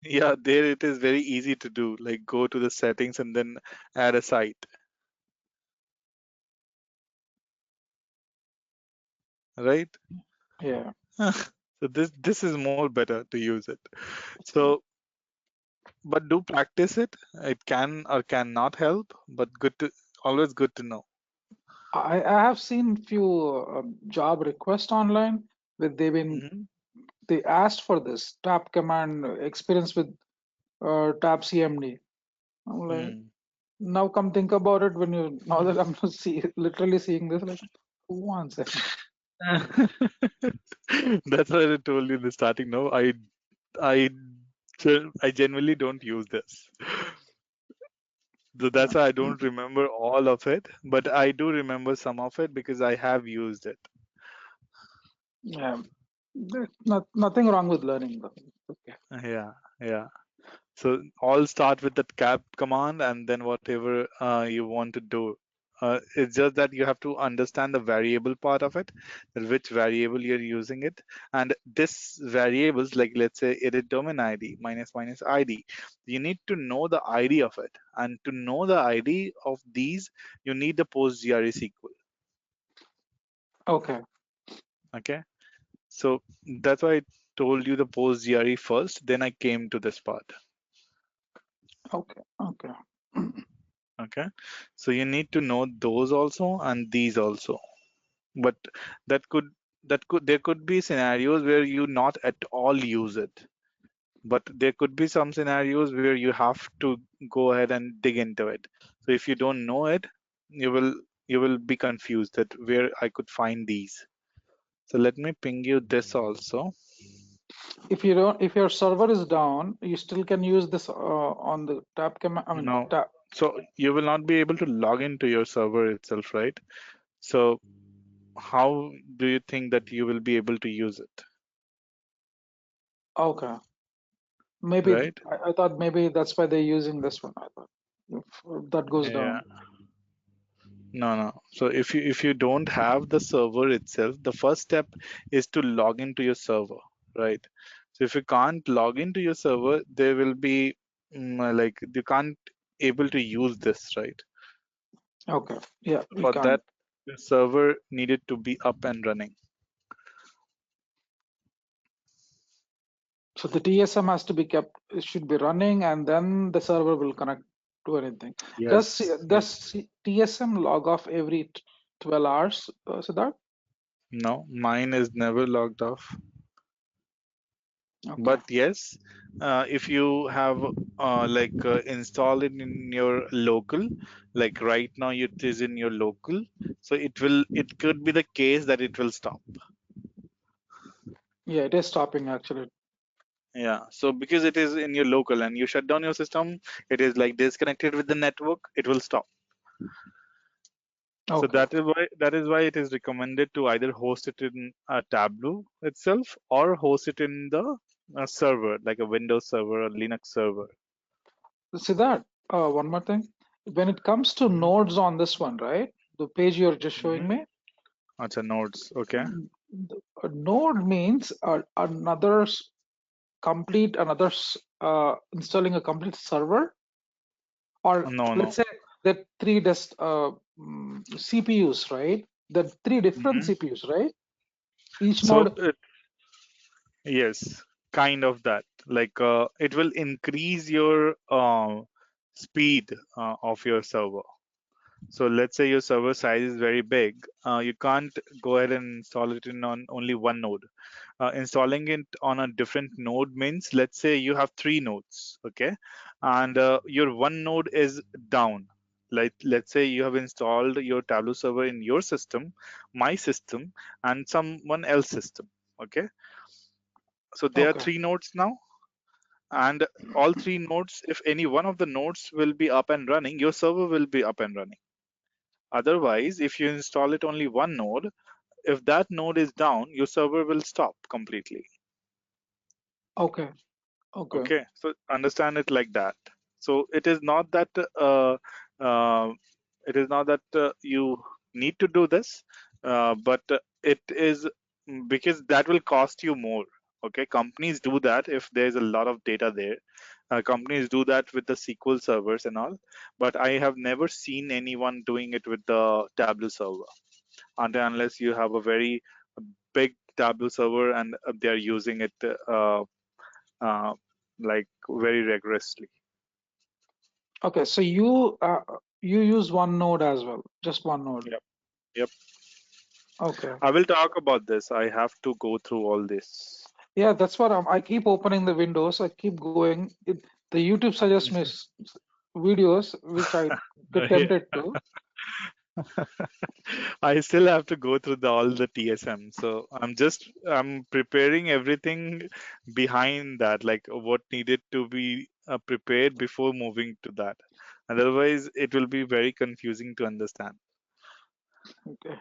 yeah, there it is very easy to do. Like go to the settings and then add a site, right?
Yeah.
So this is more better to use it. So, but do practice it. It can or cannot help, but good to always good to know.
I have seen few job requests online where
Hmm.
they asked for this tab command experience with tab CMD. I'm like,
Hmm.
now come think about it when you now that I'm literally seeing this, like, who wants it?
That's what I told you in the starting. No, I I genuinely don't use this. So that's why I don't remember all of it, but I do remember some of it because I have used it.
Yeah, there's nothing wrong with learning though. Okay.
Yeah, yeah. So all start with that cap command and then whatever you want to do. It's just that you have to understand the variable part of it, that which variable you're using it. And this variables, like let's say edit domain ID minus minus ID, you need to know the ID of it. And to know the ID of these, you need the PostGRE SQL.
Okay.
Okay. So that's why I told you the PostGRE first, then I came to this part.
Okay. Okay.
Okay, so you need to know those also and these also, but that could there could be scenarios where you not at all use it, but there could be some scenarios where you have to go ahead and dig into it. So if you don't know it, you will be confused that where I could find these. So let me ping you this also.
If you don't, if your server is down, you still can use this on the tab command. I mean,
Now,
tab.
so you will not be able to log into your server itself, right? So how do you think that you will be able to use it,
Okay. Maybe
right?
I thought maybe that's why they're using this one. I thought if that goes
Yeah.
down.
No, no. So if you don't have the server itself, the first step is to log into your server, right? So if you can't log into your server, there will be like you can't able to use this, right?
Okay. Yeah, we
For
can't.
that, the server needed to be up and running.
So the TSM has to be kept, it should be running, and then the server will connect to anything.
Yes, yes.
TSM log off every 12 hours, Siddharth?
No, mine is never logged off.
Okay.
But yes, if you have installed it in your local, like right now it is in your local, so it could be the case that it will stop.
Yeah, it is stopping actually.
Yeah, so because it is in your local and you shut down your system, it is like disconnected with the network, it will stop. So
Okay.
that is why it is recommended to either host it in a Tableau itself or host it in the server, like a Windows server or Linux server.
Siddharth, one more thing. When it comes to
Hmm.
nodes on this one, right? The page you're just showing
Hmm.
me,
Acha, nodes. Okay.
a node means another installing a complete server, or
No,
let's
no.
say that CPUs, right? The three different
Hmm.
CPUs, right? Each
So
node.
yes, kind of that. Like it will increase your speed of your server. So let's say your server size is very big. You can't go ahead and install it in on only one node. Installing it on a different node means, let's say you have three nodes, okay, and your one node is down. Like, let's say you have installed your Tableau server in your system, my system, and someone else system, okay. So there are
Okay.
three nodes now, and all three nodes, if any one of the nodes will be up and running, your server will be up and running. Otherwise, if you install it only one node, if that node is down, your server will stop completely.
Okay. Okay.
Okay, so understand it like that. So it is not that uh, you need to do this, but it is because that will cost you more. Okay, companies do that if there's a lot of data there. Companies do that with the SQL servers and all, but I have never seen anyone doing it with the Tableau server, until unless you have a very big Tableau server and they are using it uh, like very rigorously.
Okay. So you use one node as well, just one node.
Yep. Yep.
Okay.
I will talk about this. I have to go through all this.
Yeah, that's what I keep opening the windows. I keep going. The YouTube suggests me videos which I get
Yeah.
tempted to.
I still have to go through all the TSM. So I'm preparing everything behind that, like what needed to be prepared before moving to that. Otherwise, it will be very confusing to understand.
Okay.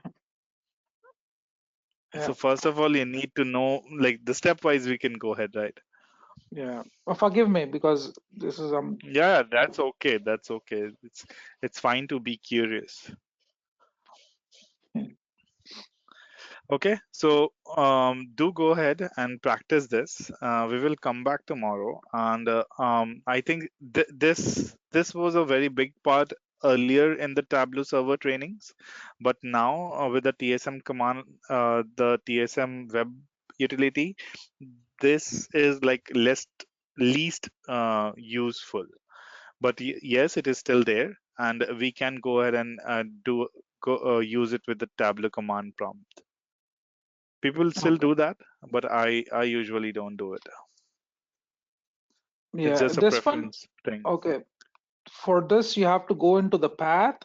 So
Yeah.
first of all, you need to know like the stepwise we can go ahead, right?
Yeah. Forgive me because this is
Yeah, that's okay. That's okay. It's fine to be curious. Okay, so do go ahead and practice this. We will come back tomorrow, and I think this was a very big part earlier in the Tableau server trainings, but now with the TSM command, the TSM web utility, this is like least useful. But yes, it is still there, and we can go ahead and use it with the Tableau command prompt. People still
okay.
do that, but I usually don't do it. It's
Yeah.
just a
This one,
preference thing.
okay. For this, you have to go into the path,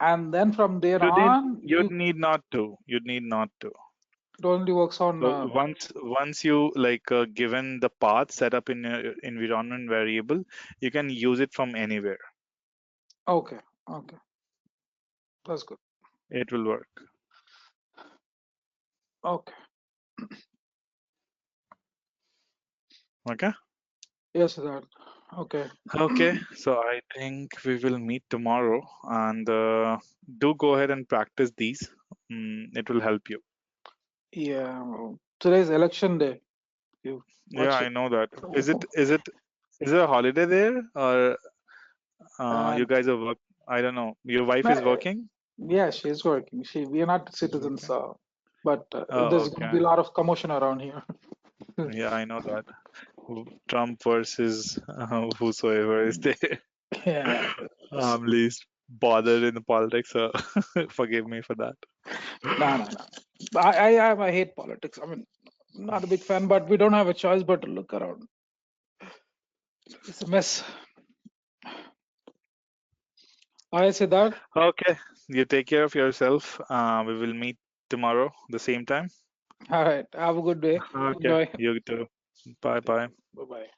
and then from there on,
You'd need not to. You'd need not to.
it only works on.
So once you like given the path set up in your environment variable, you can use it from anywhere.
Okay. Okay. That's good.
It will work.
Okay.
Okay.
Yes, that. Okay.
Okay. So I think we will meet tomorrow, and do go ahead and practice these. It will help you.
Yeah. Today's election day. You
Yeah,
watch
I
it.
know that. Is it a holiday there, or
Uh,
you guys are work? I don't know. Your wife is
uh,
working?
yeah, she's working. We are not
She's
citizens,
working.
but
Oh,
there's going to
okay.
be a lot of commotion around here.
Yeah, I know that. Trump versus whosoever is there.
Yeah.
I'm least bothered in the politics, so forgive me for that.
No, no, no. I hate politics. I mean, not a big fan, but we don't have a choice but to look around. It's a mess. I say that.
Okay, you take care of yourself. We will meet tomorrow, the same time.
All right. Have a good day.
Okay,
Enjoy.
you too. Bye bye.
Bye bye.